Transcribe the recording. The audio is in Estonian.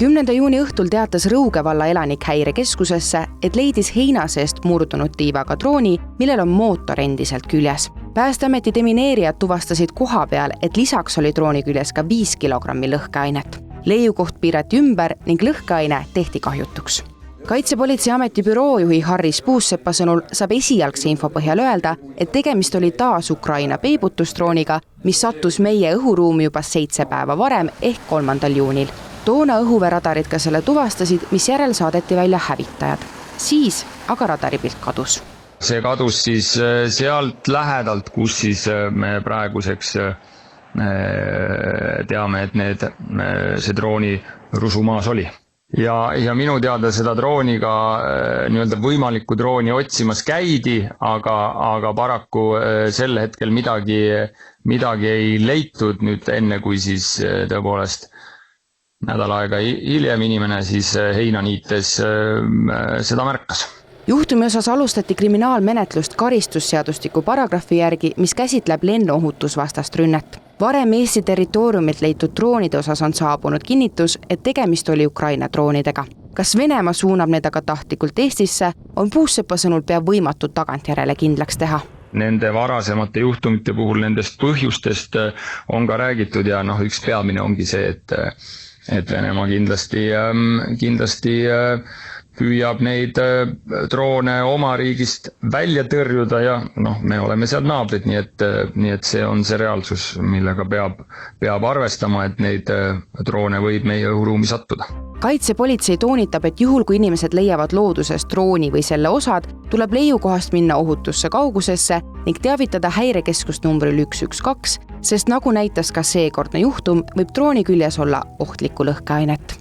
10. juuni õhtul teatas Rõuge valla elanik häirekeskusesse, et leidis heina seest murdunud tiivaga drooni, millel on mootor endiselt küljes. Päästeameti demineerijad tuvastasid koha peal, et lisaks oli drooni küljes ka 5 kilogrammi lõhkeainet. Leiukoht piirati ümber ning lõhkeaine tehti kahjutuks. Kaitsepolitseiameti büroojuhi Harris Puussepa sõnul saab esialgse info põhjal öelda, et tegemist oli taas Ukraina peibutusdrooniga, mis sattus meie õhuruumi juba 7 päeva varem ehk 3. juunil. Toona õhuveeradarid ka selle tuvastasid, mis järel saadeti välja hävitajad. Siis aga radaripilt kadus. See kadus siis sealt lähedalt, kus siis me praeguseks teame, et see drooni rusumaas oli. Ja minu teada seda drooniga, võimalikku drooni otsimas käidi, aga paraku sel hetkel midagi ei leitud nüüd enne, kui siis tõepoolest nädal aega hiljem inimene siis heina niites seda märkas. Juhtumi osas alustati kriminaalmenetlust karistusseadustiku paragrahvi järgi, mis käsitleb lennuohutusvastast rünnet. Varem Eesti territooriumilt leitud droonide osas on saabunud kinnitus, et tegemist oli Ukraina droonidega. Kas Venemaa suunab need aga tahtlikult Eestisse, on Puussepa sõnul pea võimatu tagantjärele kindlaks teha. Nende varasemate juhtumite puhul nendest põhjustest on ka räägitud ja üks peamine ongi see, et Venemaa kindlasti püüab neid droone oma riigist välja tõrjuda ja me oleme seal naabrid, nii et see on see reaalsus, millega peab arvestama, et neid droone võib meie õhuruumi sattuda. Kaitsepolitsei toonitab, et juhul kui inimesed leiavad loodusest drooni või selle osad, tuleb leiukohast minna ohutusse kaugusesse ning teavitada häirekeskust numbril 112, sest nagu näitas ka seekordne juhtum, võib drooni küljes olla ohtlikku lõhkeainet.